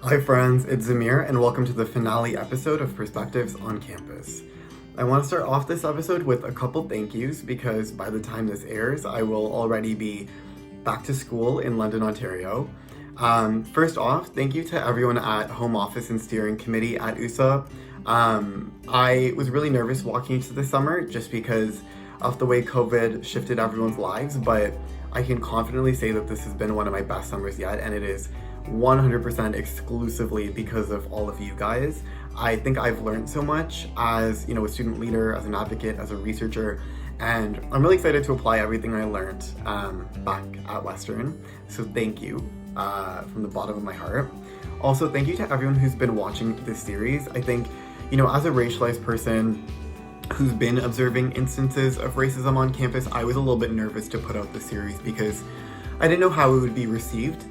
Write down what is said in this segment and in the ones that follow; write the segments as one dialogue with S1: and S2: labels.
S1: Hi, friends, it's Zamir, and welcome to the finale episode of Perspectives on Campus. I want to start off this episode with a couple thank yous because by the time this airs, I will already be back to school in London, Ontario. First off, thank you to everyone at Home Office and Steering Committee at OUSA. I was really nervous walking into the summer just because of the way COVID shifted everyone's lives, but I can confidently say that this has been one of my best summers yet, and it is 100% exclusively because of all of you guys. I think I've learned so much as, a student leader, as an advocate, as a researcher, and I'm really excited to apply everything I learned back at Western. So thank you from the bottom of my heart. Also, thank you to everyone who's been watching this series. I think, as a racialized person who's been observing instances of racism on campus, I was a little bit nervous to put out this series because I didn't know how it would be received.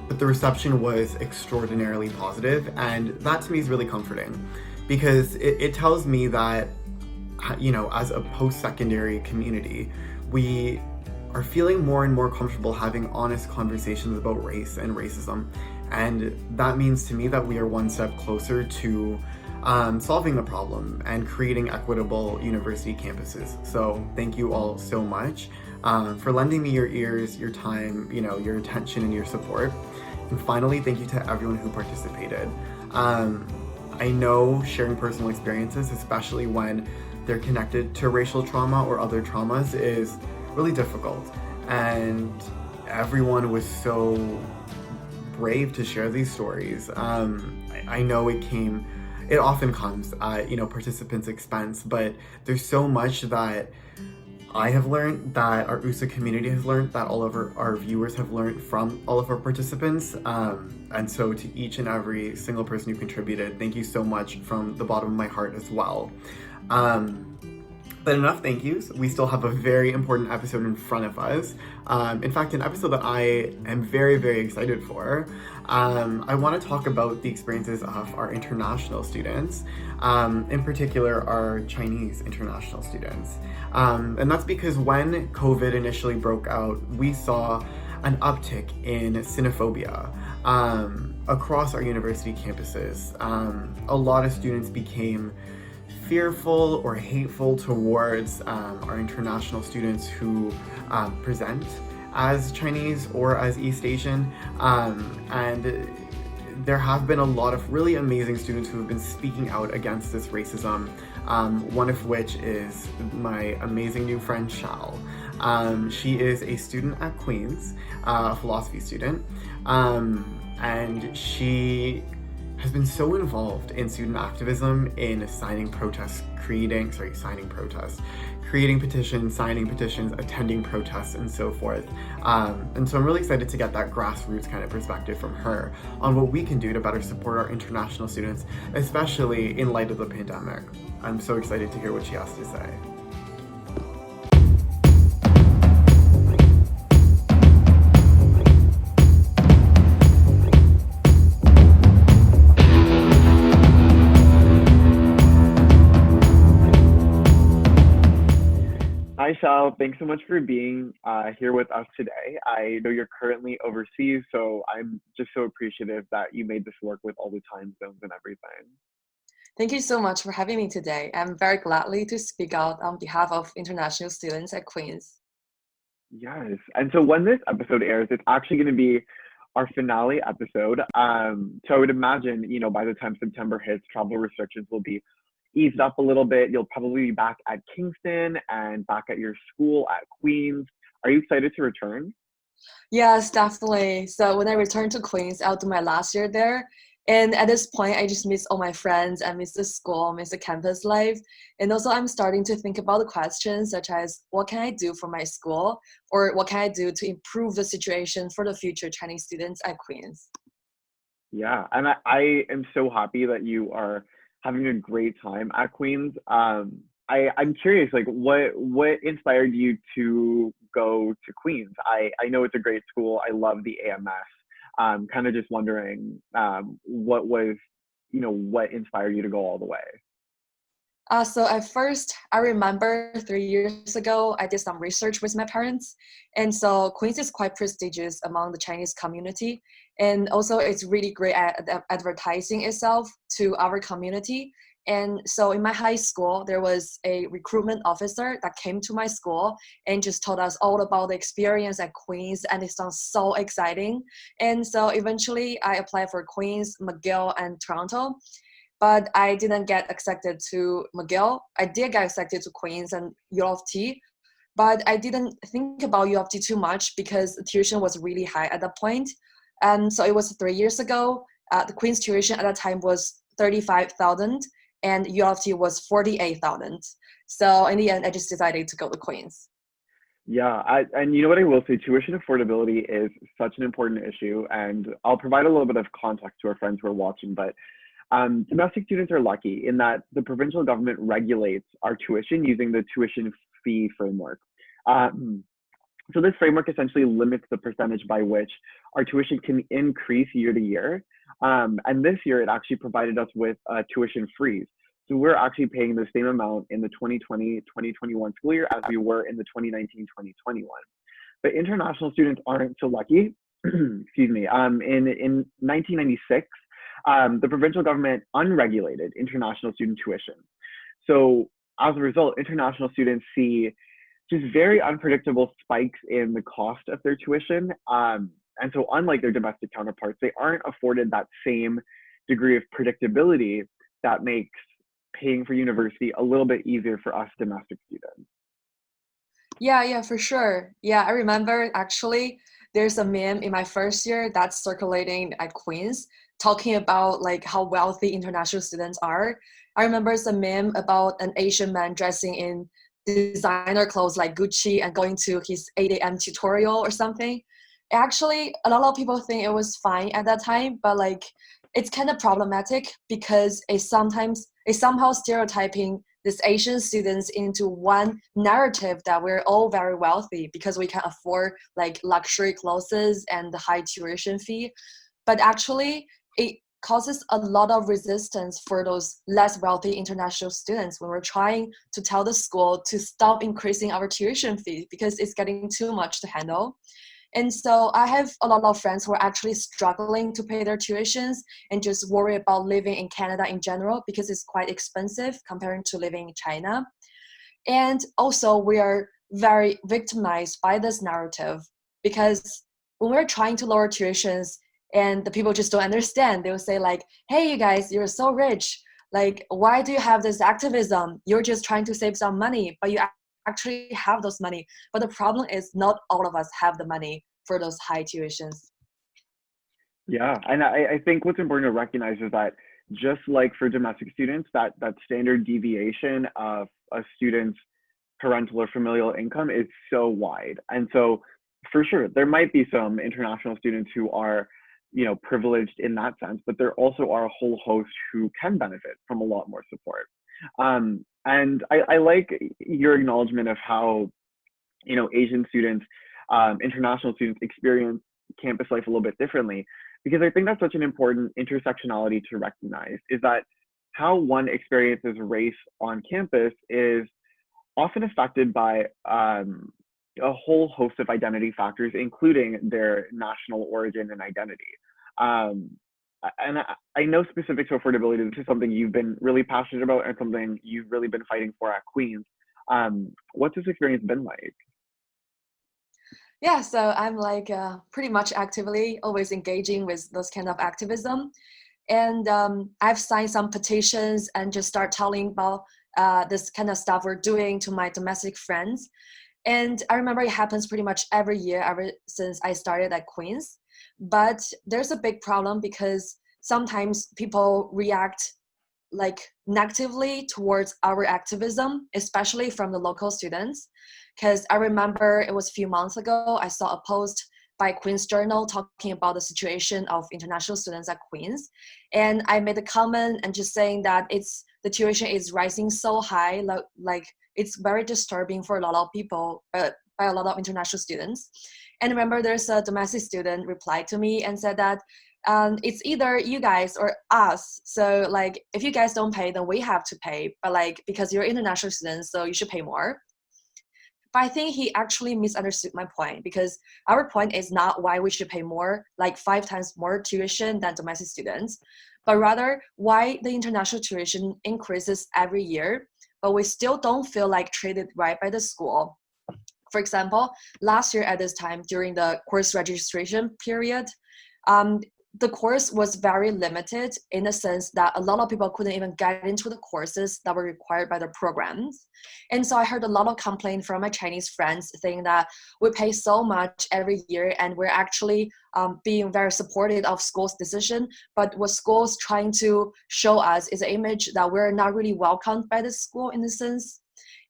S1: But the reception was extraordinarily positive, and that to me is really comforting because it tells me that, as a post-secondary community, we are feeling more and more comfortable having honest conversations about race and racism. And that means to me that we are one step closer to solving the problem and creating equitable university campuses. So thank you all so much for lending me your ears, your time, your attention and your support. And finally, thank you to everyone who participated. I know sharing personal experiences, especially when they're connected to racial trauma or other traumas, is really difficult. And everyone was so brave to share these stories. I know it often comes at, participants' expense, but there's so much that I have learned, that our OUSA community has learned, that all of our viewers have learned from all of our participants. And so to each and every single person who contributed, thank you so much from the bottom of my heart as well. But enough thank yous. We still have a very important episode in front of us. In fact, an episode that I am very, very excited for. I want to talk about the experiences of our international students, in particular our Chinese international students. And that's because when COVID initially broke out, we saw an uptick in xenophobia across our university campuses. A lot of students became fearful or hateful towards our international students who present as Chinese or as East Asian, and there have been a lot of really amazing students who have been speaking out against this racism, one of which is my amazing new friend Xiao. She is a student at Queen's, a philosophy student, and she has been so involved in student activism, in creating petitions, signing petitions, attending protests, and so forth. And so I'm really excited to get that grassroots kind of perspective from her on what we can do to better support our international students, especially in light of the pandemic. I'm so excited to hear what she has to say.
S2: Hi, Shal. Thanks so much for being here with us today. I know you're currently overseas, so I'm just so appreciative that you made this work with all the time zones and everything.
S3: Thank you so much for having me today. I'm very gladly to speak out on behalf of international students at Queen's.
S2: Yes. And so when this episode airs, it's actually going to be our finale episode. So I would imagine, by the time September hits, travel restrictions will be eased up a little bit. You'll probably be back at Kingston and back at your school at Queen's. Are you excited to return?
S3: Yes, definitely. So when I return to Queens, I'll do my last year there. And at this point, I just miss all my friends. I miss the school, miss the campus life. And also I'm starting to think about the questions such as what can I do for my school, or what can I do to improve the situation for the future Chinese students at Queens?
S2: Yeah, and I am so happy that you are having a great time at Queen's. I'm curious, like what inspired you to go to Queen's? I know it's a great school. I love the AMS. Kind of just wondering what inspired you to go all the way?
S3: So at first, I remember 3 years ago, I did some research with my parents. And so Queen's is quite prestigious among the Chinese community. And also it's really great at advertising itself to our community. And so in my high school, there was a recruitment officer that came to my school and just told us all about the experience at Queen's, and it sounds so exciting. And so eventually I applied for Queen's, McGill, and Toronto, but I didn't get accepted to McGill. I did get accepted to Queen's and U of T, but I didn't think about U of T too much because the tuition was really high at that point. And so it was 3 years ago. The Queen's tuition at that time was 35,000 and U of T was 48,000. So in the end, I just decided to go to Queen's.
S2: Yeah, and you know what I will say, tuition affordability is such an important issue, and I'll provide a little bit of context to our friends who are watching, but domestic students are lucky in that the provincial government regulates our tuition using the tuition fee framework. So this framework essentially limits the percentage by which our tuition can increase year to year. And this year, it actually provided us with a tuition freeze. So we're actually paying the same amount in the 2020-2021 school year as we were in the 2019-2021. But international students aren't so lucky. Excuse me. In 1996, the provincial government unregulated international student tuition. So as a result, international students see just very unpredictable spikes in the cost of their tuition. And so unlike their domestic counterparts, they aren't afforded that same degree of predictability that makes paying for university a little bit easier for us domestic students.
S3: Yeah, for sure. Yeah, I remember actually there's a meme in my first year that's circulating at Queen's talking about like how wealthy international students are. I remember it's a meme about an Asian man dressing in designer clothes like Gucci and going to his 8 a.m. tutorial or something. Actually, a lot of people think it was fine at that time, but like it's kind of problematic because it somehow stereotyping these Asian students into one narrative that we're all very wealthy because we can afford like luxury clothes and the high tuition fee. But actually, it causes a lot of resistance for those less wealthy international students when we're trying to tell the school to stop increasing our tuition fee because it's getting too much to handle. And so I have a lot of friends who are actually struggling to pay their tuitions and just worry about living in Canada in general because it's quite expensive comparing to living in China. And also we are very victimized by this narrative because when we're trying to lower tuitions and the people just don't understand, they'll say like, hey, you guys, you're so rich. Like, why do you have this activism? You're just trying to save some money, but you actually have those money. But the problem is not all of us have the money for those high tuitions.
S2: Yeah, and I think what's important to recognize is that just like for domestic students, that standard deviation of a student's parental or familial income is so wide. And so for sure, there might be some international students who are, you know, privileged in that sense, but there also are a whole host who can benefit from a lot more support. And I like your acknowledgement of how, you know, Asian students, international students experience campus life a little bit differently, because I think that's such an important intersectionality to recognize, is that how one experiences race on campus is often affected by a whole host of identity factors, including their national origin and identity. And I know specific to affordability, this is something you've been really passionate about and something you've really been fighting for at Queen's. What's this experience been like?
S3: Yeah, so I'm like pretty much actively always engaging with those kind of activism. And I've signed some petitions and just start telling about this kind of stuff we're doing to my domestic friends. And I remember it happens pretty much every year ever since I started at Queen's. But there's a big problem because sometimes people react like negatively towards our activism, especially from the local students. Because I remember it was a few months ago, I saw a post by Queen's Journal talking about the situation of international students at Queen's. And I made a comment and just saying that the tuition is rising so high, like it's very disturbing for a lot of people, by a lot of international students. And remember there's a domestic student replied to me and said that it's either you guys or us. So like, if you guys don't pay, then we have to pay. But like, because you're international students, so you should pay more. But I think he actually misunderstood my point, because our point is not why we should pay more, like 5 times more tuition than domestic students, but rather why the international tuition increases every year, but we still don't feel like treated right by the school. For example, last year at this time during the course registration period, um, the course was very limited in the sense that a lot of people couldn't even get into the courses that were required by the programs. And so I heard a lot of complaint from my Chinese friends saying that we pay so much every year and we're actually being very supportive of school's decision, but what school's trying to show us is an image that we're not really welcomed by the school in a sense.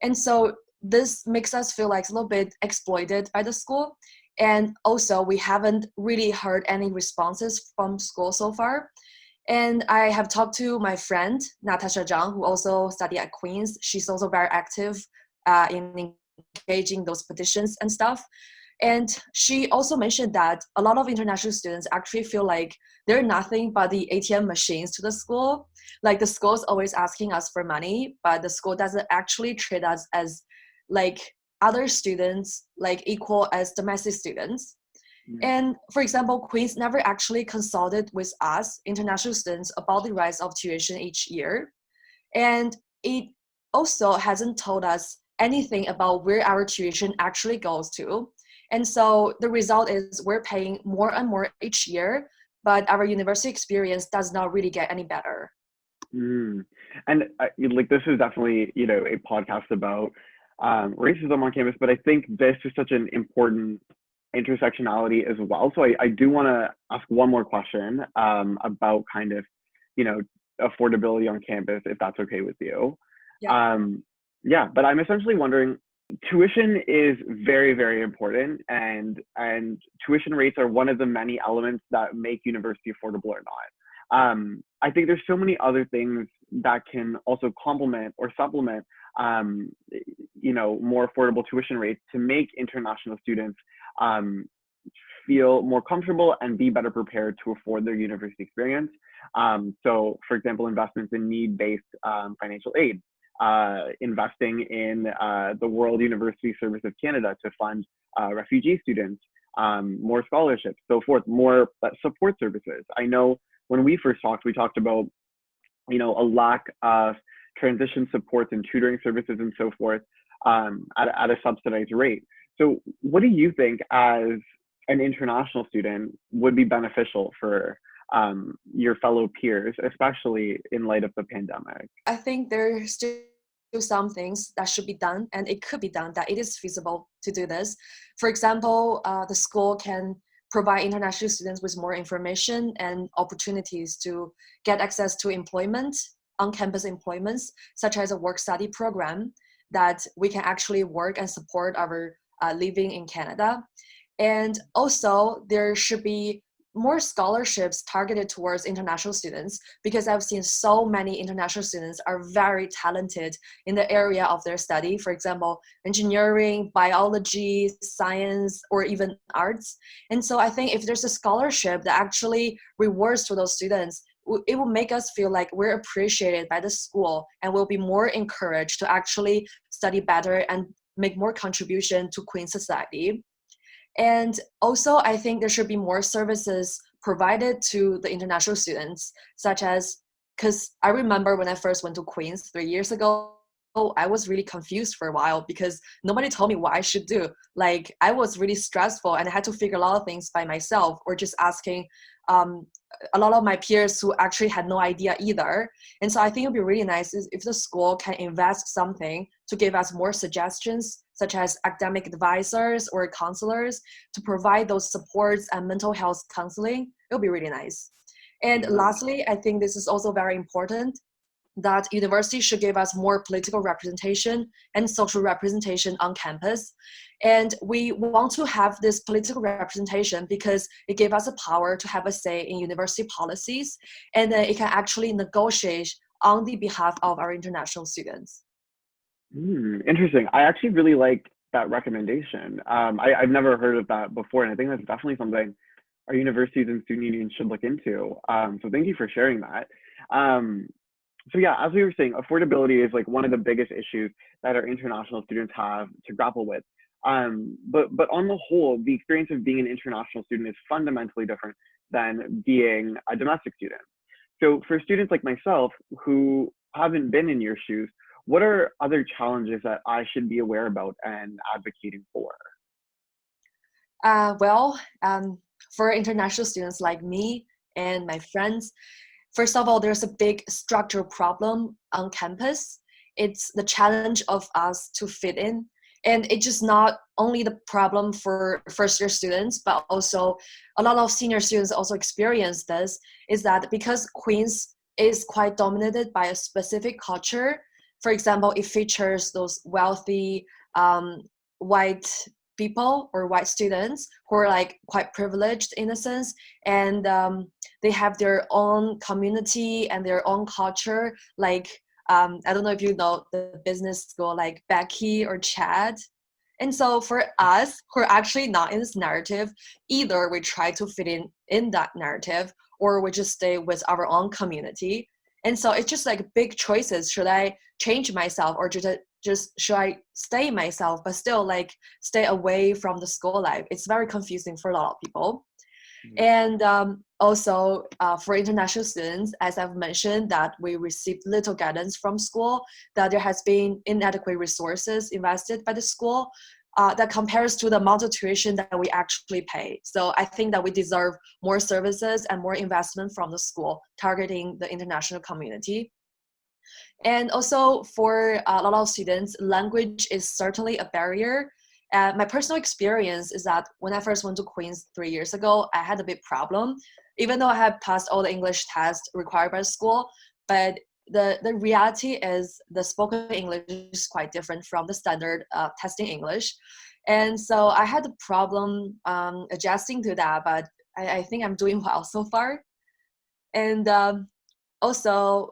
S3: And so this makes us feel like a little bit exploited by the school. And also, we haven't really heard any responses from school so far. And I have talked to my friend, Natasha Zhang, who also studied at Queen's. She's also very active in engaging those petitions and stuff. And she also mentioned that a lot of international students actually feel like they're nothing but the ATM machines to the school. Like the school's always asking us for money, but the school doesn't actually treat us as like other students, like equal as domestic students. And for example, Queen's never actually consulted with us, international students, about the rise of tuition each year. And it also hasn't told us anything about where our tuition actually goes to. And so the result is we're paying more and more each year, but our university experience does not really get any better.
S2: And like this is definitely, you know, a podcast about racism on campus, but I think this is such an important intersectionality as well. So I do want to ask one more question about kind of, you know, affordability on campus, if that's okay with you.
S3: Yeah.
S2: Yeah, but I'm essentially wondering, tuition is very, very important, and tuition rates are one of the many elements that make university affordable or not. I think there's so many other things that can also complement or supplement, you know, more affordable tuition rates to make international students feel more comfortable and be better prepared to afford their university experience. So, for example, investments in need-based financial aid, investing in the World University Service of Canada to fund refugee students, more scholarships, so forth, more support services. I know when we first talked, we talked about, you know, a lack of transition supports and tutoring services and so forth at a subsidized rate. So what do you think as an international student would be beneficial for your fellow peers, especially in light of the pandemic?
S3: I think there's still some things that should be done, and it could be done, that it is feasible to do this. For example, the school can provide international students with more information and opportunities to get access to employment, on-campus employments, such as a work-study program that we can actually work and support our living in Canada. And also, there should be more scholarships targeted towards international students, because I've seen so many international students are very talented in the area of their study, for example, engineering, biology, science, or even arts. And so I think if there's a scholarship that actually rewards to those students, it will make us feel like we're appreciated by the school, and we'll be more encouraged to actually study better and make more contribution to Queen society. And also, I think there should be more services provided to the international students, such as, because I remember when I first went to Queens 3 years ago, I was really confused for a while because nobody told me what I should do. Like, I was really stressful and I had to figure a lot of things by myself, or just asking a lot of my peers who actually had no idea either. And so I think it would be really nice if the school can invest something to give us more suggestions, such as academic advisors or counselors, to provide those supports and mental health counseling. It would be really nice. And lastly, I think this is also very important, that universities should give us more political representation and social representation on campus. And we want to have this political representation because it gives us a power to have a say in university policies, and then it can actually negotiate on the behalf of our international students.
S2: Interesting. I actually really like that recommendation. I've never heard of that before, and I think that's definitely something our universities and student unions should look into. So thank you for sharing that. So yeah, as we were saying, affordability is like one of the biggest issues that our international students have to grapple with. But on the whole, the experience of being an international student is fundamentally different than being a domestic student. So for students like myself who haven't been in your shoes, what are other challenges that I should be aware about and advocating for?
S3: Well, for international students like me and my friends, first of all, there's a big structural problem on campus. It's the challenge of us to fit in. And it's just not only the problem for first year students, but also a lot of senior students also experience this, is that because Queens is quite dominated by a specific culture, for example, it features those wealthy white people or white students who are like quite privileged in a sense, and they have their own community and their own culture. Like I don't know if you know the business school like Becky or Chad. And so for us who are actually not in this narrative, either we try to fit in that narrative or we just stay with our own community. And so it's just like big choices. Should I change myself or just should I stay myself but still like stay away from the school life? It's very confusing for a lot of people. And also for international students, as I've mentioned, that we received little guidance from school, that there has been inadequate resources invested by the school that compares to the amount of tuition that we actually pay. So I think that we deserve more services and more investment from the school targeting the international community. And also for a lot of students, language is certainly a barrier. My personal experience is that when I first went to Queens 3 years ago, I had a big problem, even though I had passed all the English tests required by the school. But the reality is the spoken English is quite different from the standard testing English. And so I had a problem adjusting to that, but I think I'm doing well so far. And also,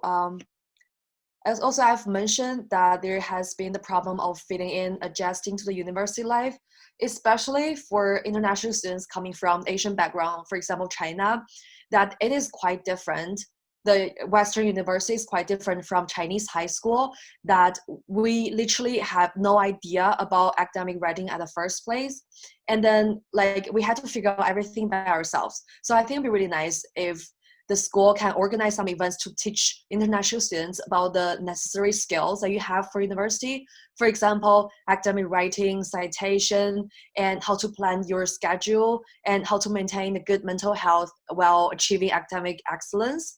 S3: as also I've mentioned that there has been the problem of fitting in, adjusting to the university life, especially for international students coming from Asian background, for example, China, that it is quite different. The Western university is quite different from Chinese high school, that we literally have no idea about academic writing at the first place. And then like we had to figure out everything by ourselves. So I think it'd be really nice if the school can organize some events to teach international students about the necessary skills that you have for university. For example, academic writing, citation, and how to plan your schedule, and how to maintain a good mental health while achieving academic excellence.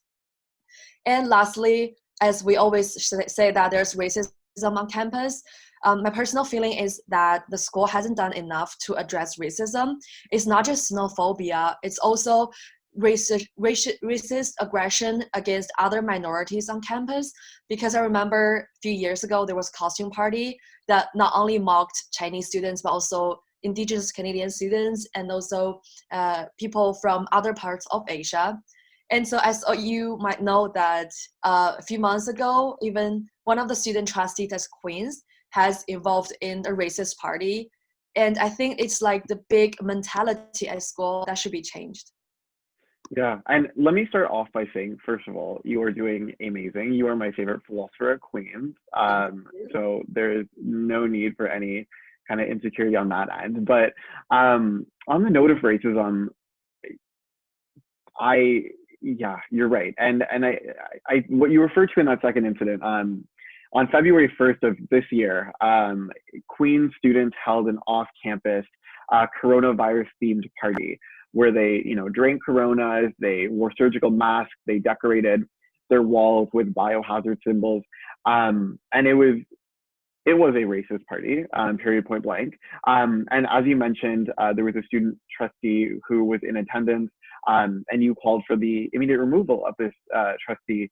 S3: And lastly, as we always say that there's racism on campus, my personal feeling is that the school hasn't done enough to address racism. It's not just xenophobia, it's also racist aggression against other minorities on campus. Because I remember a few years ago, there was a costume party that not only mocked Chinese students, but also Indigenous Canadian students and also people from other parts of Asia. And so as you might know that a few months ago, even one of the student trustees at Queens has involved in a racist party. And I think it's like the big mentality at school that should be changed.
S2: Yeah, and let me start off by saying, first of all, you are doing amazing. You are my favorite philosopher at Queens. So there is no need for any kind of insecurity on that end. But on the note of racism, yeah, you're right. And I what you referred to in that second incident, on February 1st of this year, Queens students held an off-campus coronavirus themed party where they, drank Coronas, they wore surgical masks, they decorated their walls with biohazard symbols, and it was a racist party, period, point blank. And as you mentioned, there was a student trustee who was in attendance, and you called for the immediate removal of this trustee,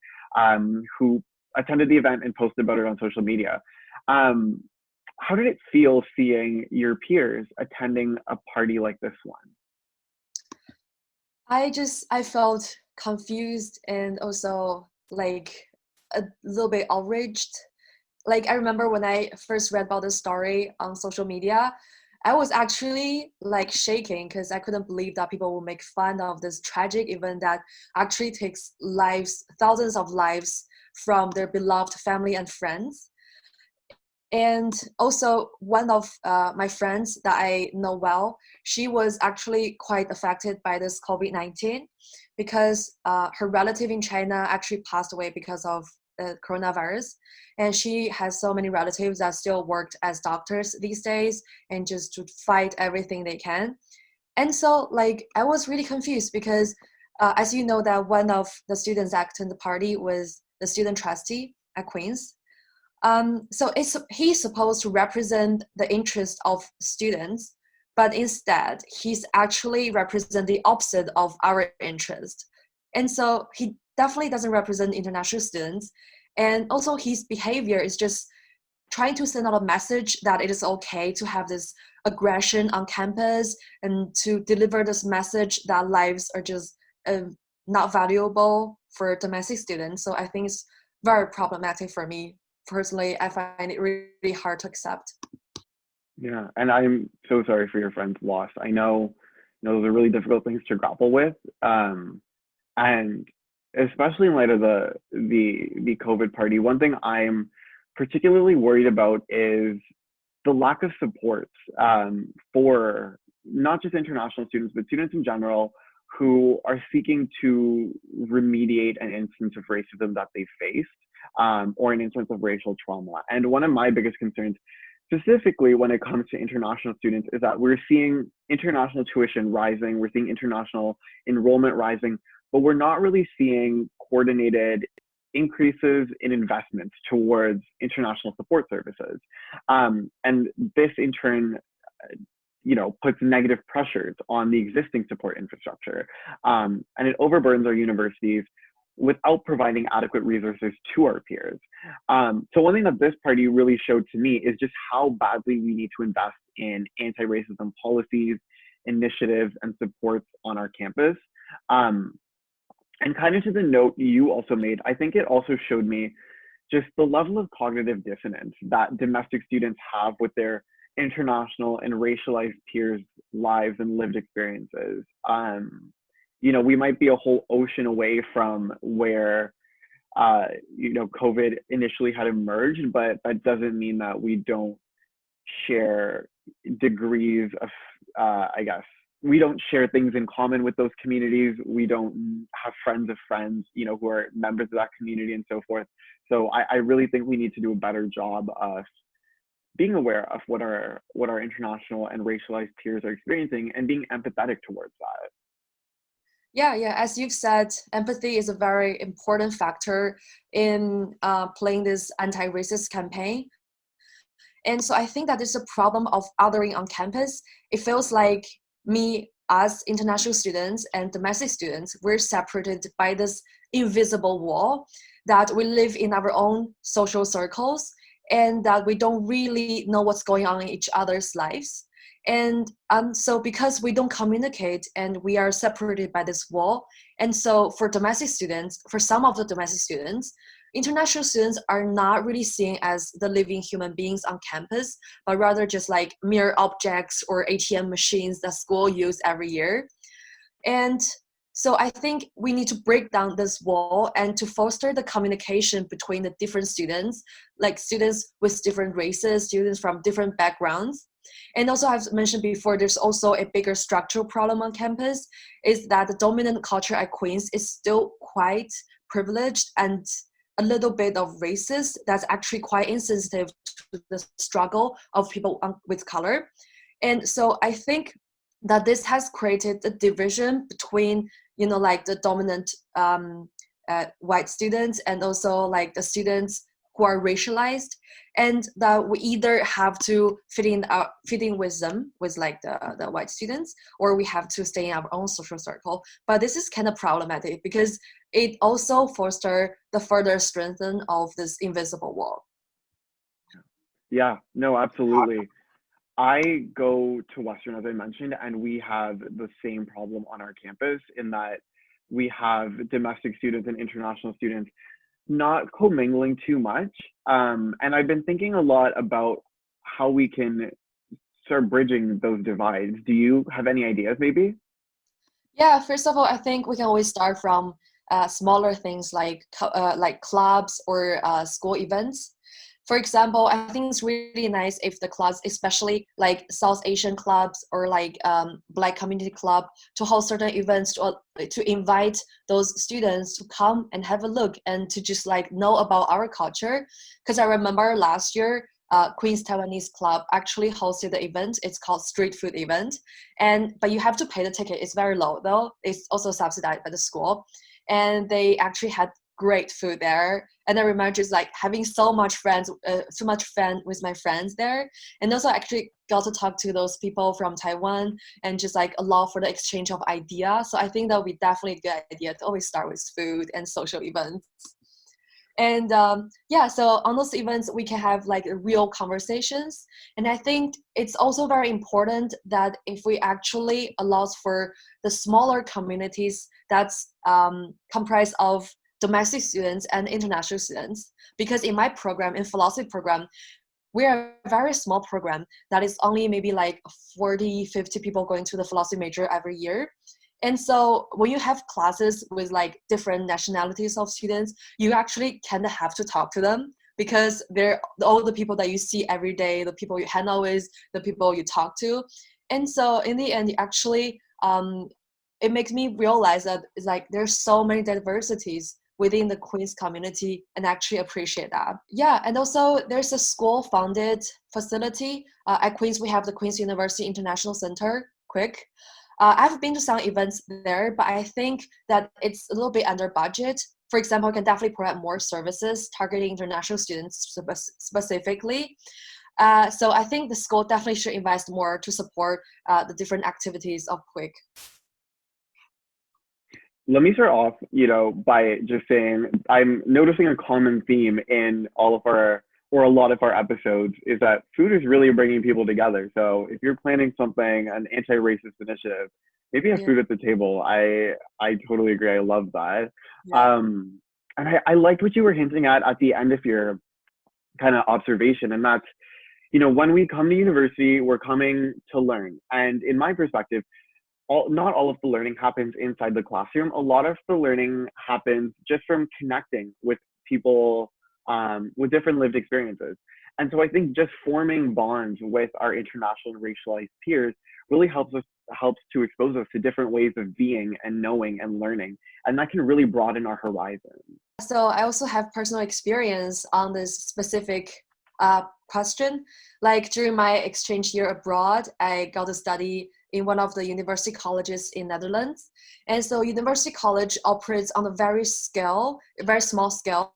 S2: who attended the event and posted about it on social media. How did it feel seeing your peers attending a party like this one?
S3: I felt confused and also like a little bit outraged. Like I remember when I first read about this story on social media, I was actually like shaking because I couldn't believe that people will make fun of this tragic event that actually takes lives, thousands of lives from their beloved family and friends. And also one of my friends that I know well, she was actually quite affected by this COVID-19 because her relative in China actually passed away because of the coronavirus. And she has so many relatives that still worked as doctors these days and just to fight everything they can. And so like I was really confused because as you know that one of the students that attended the party was the student trustee at Queen's. So he's supposed to represent the interest of students, but instead he's actually represent the opposite of our interest. And so he definitely doesn't represent international students. And also his behavior is just trying to send out a message that it is okay to have this aggression on campus and to deliver this message that lives are just not valuable for domestic students. So I think it's very problematic for me personally. I find it really hard to accept.
S2: Yeah, and I'm so sorry for your friend's loss. I know, those are really difficult things to grapple with, and especially in light of the COVID party. One thing I'm particularly worried about is the lack of support for not just international students, but students in general who are seeking to remediate an instance of racism that they faced, or an instance of racial trauma. And one of my biggest concerns, specifically when it comes to international students, is that we're seeing international tuition rising, we're seeing international enrollment rising, but we're not really seeing coordinated increases in investments towards international support services. And this in turn, puts negative pressures on the existing support infrastructure. And it overburdens our universities without providing adequate resources to our peers. So one thing that this party really showed to me is just how badly we need to invest in anti-racism policies, initiatives, and supports on our campus. And kind of to the note you also made, I think it also showed me just the level of cognitive dissonance that domestic students have with their international and racialized peers' lives and lived experiences. We might be a whole ocean away from where, COVID initially had emerged, but that doesn't mean that we don't share degrees of, we don't share things in common with those communities. We don't have friends of friends, who are members of that community and so forth. So I really think we need to do a better job of being aware of what our international and racialized peers are experiencing and being empathetic towards that.
S3: Yeah. As you've said, empathy is a very important factor in playing this anti-racist campaign. And so I think that there's a problem of othering on campus. It feels like me, as international students and domestic students, we're separated by this invisible wall, that we live in our own social circles and that we don't really know what's going on in each other's lives. And so because we don't communicate and we are separated by this wall, and so for domestic students, for some of the domestic students, international students are not really seen as the living human beings on campus, but rather just like mere objects or ATM machines that school use every year. And so I think we need to break down this wall and to foster the communication between the different students, like students with different races, students from different backgrounds. And also, I've mentioned before, there's also a bigger structural problem on campus, is that the dominant culture at Queen's is still quite privileged and a little bit of racist. That's actually quite insensitive to the struggle of people with color. And so I think that this has created a division between, like the dominant white students and also like the students who are racialized, and that we either have to fit in with them, with like the white students, or we have to stay in our own social circle. But this is kind of problematic because it also fosters the further strengthening of this invisible wall.
S2: Yeah, no, absolutely. I go to Western, as I mentioned, and we have the same problem on our campus in that we have domestic students and international students not commingling too much. And I've been thinking a lot about how we can start bridging those divides. Do you have any ideas, maybe?
S3: Yeah, first of all, I think we can always start from smaller things like clubs or school events. For example, I think it's really nice if the clubs, especially like South Asian clubs or like Black community club, to host certain events to invite those students to come and have a look and to just like know about our culture. Because I remember last year, Queen's Taiwanese Club actually hosted the event. It's called Street Food Event, but you have to pay the ticket. It's very low though. It's also subsidized by the school, and they actually had great food there. And I remember just like having so much fun with my friends there. And also actually got to talk to those people from Taiwan and just like allow for the exchange of ideas. So I think that would be definitely a good idea to always start with food and social events. And so on those events we can have like real conversations. And I think it's also very important that if we actually allows for the smaller communities that's comprised of domestic students and international students, because in my program, in philosophy program, we are a very small program that is only maybe like 40-50 people going to the philosophy major every year. And so when you have classes with like different nationalities of students, you actually kind of have to talk to them, because they're all the people that you see every day, the people you hang out with, the people you talk to. And so in the end, actually, it makes me realize that it's like there's so many diversities within the Queen's community, and actually appreciate that. Yeah, and also there's a school-funded facility. At Queen's, we have the Queen's University International Center, QUIC. I've been to some events there, but I think that it's a little bit under budget. For example, I can definitely provide more services targeting international students specifically. So I think the school definitely should invest more to support the different activities of QUIC.
S2: Let me start off, by just saying I'm noticing a common theme in all of our, or a lot of our episodes, is that food is really bringing people together. So if you're planning something, an anti-racist initiative, maybe have food at the table. I totally agree. I love that.
S3: Yeah.
S2: And I liked what you were hinting at the end of your kind of observation, and that's, when we come to university, we're coming to learn. And in my perspective, not all of the learning happens inside the classroom. A lot of the learning happens just from connecting with people with different lived experiences. And so I think just forming bonds with our international and racialized peers really helps to expose us to different ways of being and knowing and learning. And that can really broaden our horizon.
S3: So I also have personal experience on this specific question. Like during my exchange year abroad, I got to study in one of the university colleges in Netherlands. And so university college operates on a very small scale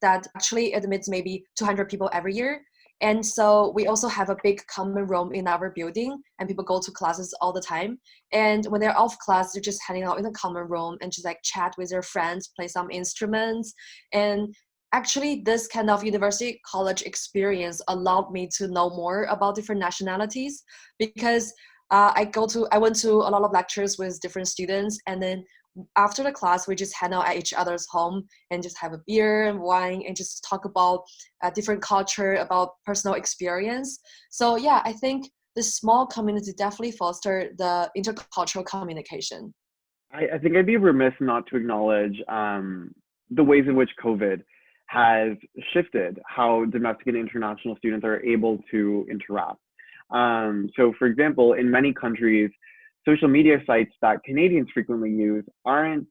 S3: that actually admits maybe 200 people every year. And so we also have a big common room in our building, and people go to classes all the time. And when they're off class, they're just hanging out in the common room and just like chat with their friends, play some instruments. And actually this kind of university college experience allowed me to know more about different nationalities, because I went to a lot of lectures with different students, and then after the class we just hang out at each other's home and just have a beer and wine and just talk about different culture, about personal experience. So yeah, I think the small community definitely foster the intercultural communication.
S2: I think I'd be remiss not to acknowledge the ways in which COVID has shifted how domestic and international students are able to interact. So for example, in many countries, social media sites that Canadians frequently use aren't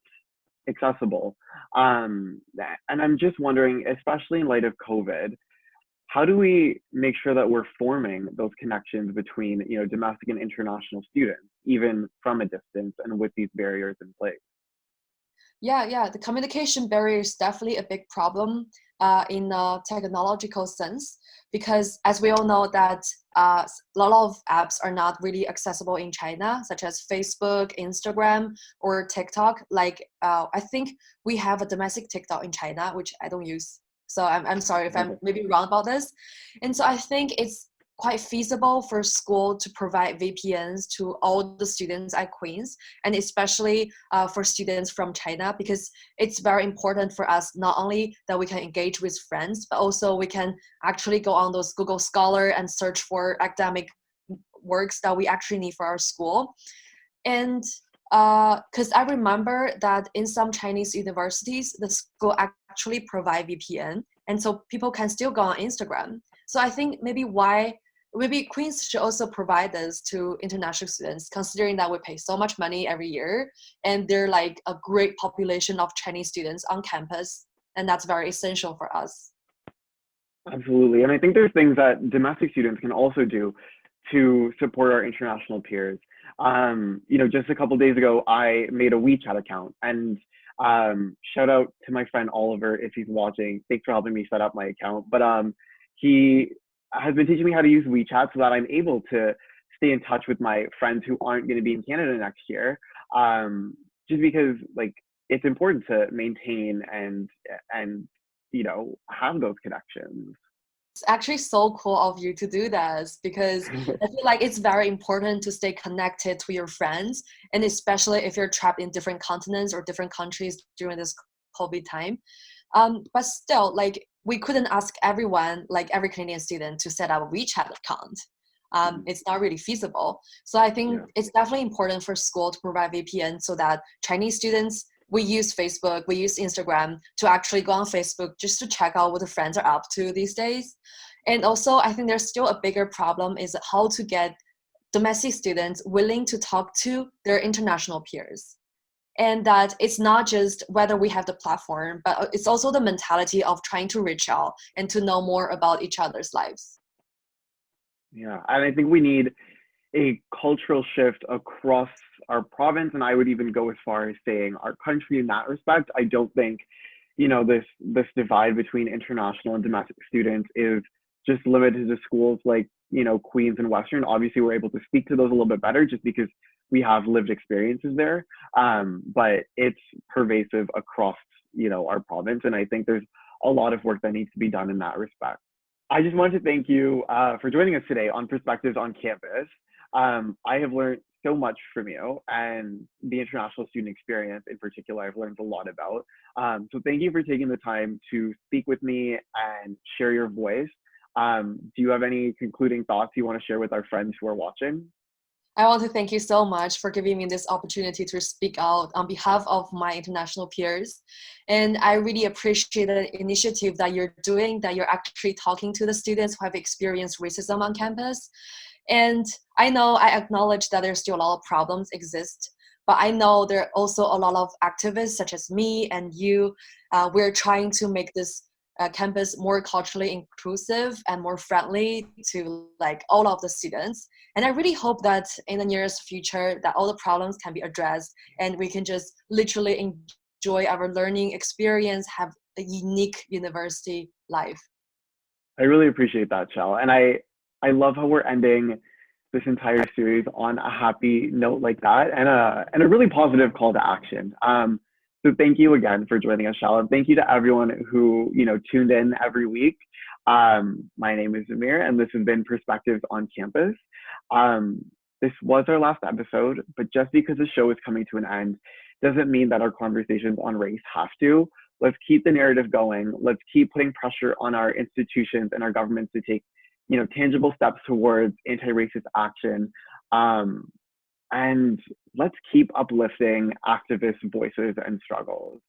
S2: accessible. And I'm just wondering, especially in light of COVID, how do we make sure that we're forming those connections between, domestic and international students, even from a distance and with these barriers in place?
S3: Yeah, the communication barrier is definitely a big problem in a technological sense, because as we all know that a lot of apps are not really accessible in China, such as Facebook, Instagram, or TikTok. Like I think we have a domestic TikTok in China, which I don't use. So I'm sorry if I'm maybe wrong about this. And so I think it's quite feasible for school to provide VPNs to all the students at Queen's, and especially for students from China, because it's very important for us not only that we can engage with friends, but also we can actually go on those Google Scholar and search for academic works that we actually need for our school. And because I remember that in some Chinese universities, the school actually provide VPN. and so people can still go on Instagram. So I think maybe Queens should also provide this to international students, considering that we pay so much money every year, and they're like a great population of Chinese students on campus, and that's very essential for us.
S2: Absolutely. And I think there's things that domestic students can also do to support our international peers. Just a couple days ago, I made a WeChat account, and shout out to my friend Oliver if he's watching. Thanks for helping me set up my account. But he has been teaching me how to use WeChat so that I'm able to stay in touch with my friends who aren't going to be in Canada next year. Just because like it's important to maintain and have those connections.
S3: It's actually so cool of you to do this, because I feel like it's very important to stay connected to your friends, and especially if you're trapped in different continents or different countries during this COVID time. But still, like we couldn't ask everyone, like every Canadian student, to set up a WeChat account. It's not really feasible. So I think it's definitely important for school to provide VPN so that Chinese students, we use Facebook, we use Instagram to actually go on Facebook just to check out what the friends are up to these days. And also, I think there's still a bigger problem is how to get domestic students willing to talk to their international peers. And that it's not just whether we have the platform, but it's also the mentality of trying to reach out and to know more about each other's lives.
S2: Yeah, and I think we need a cultural shift across our province, and I would even go as far as saying our country in that respect. I don't think, this divide between international and domestic students is just limited to schools like, Queens and Western. Obviously, we're able to speak to those a little bit better just because we have lived experiences there. But it's pervasive across, our province, and I think there's a lot of work that needs to be done in that respect. I just wanted to thank you for joining us today on Perspectives on Campus. I have learned so much from you, and the international student experience in particular, I've learned a lot about. So thank you for taking the time to speak with me and share your voice. Do you have any concluding thoughts you want to share with our friends who are watching?
S3: I want to thank you so much for giving me this opportunity to speak out on behalf of my international peers. And I really appreciate the initiative that you're doing, that you're actually talking to the students who have experienced racism on campus. And I acknowledge that there's still a lot of problems exist, but I know there are also a lot of activists such as me and you. We're trying to make this campus more culturally inclusive and more friendly to like all of the students. And I really hope that in the nearest future that all the problems can be addressed and we can just literally enjoy our learning experience, have a unique university life.
S2: I really appreciate that, Chell. And I love how we're ending this entire series on a happy note like that, and a really positive call to action. So thank you again for joining us, Chell, and thank you to everyone who tuned in every week. My name is Zamir, and this has been Perspectives on Campus. This was our last episode, but just because the show is coming to an end doesn't mean that our conversations on race have to. Let's keep the narrative going. Let's keep putting pressure on our institutions and our governments to take tangible steps towards anti-racist action. And let's keep uplifting activist voices and struggles.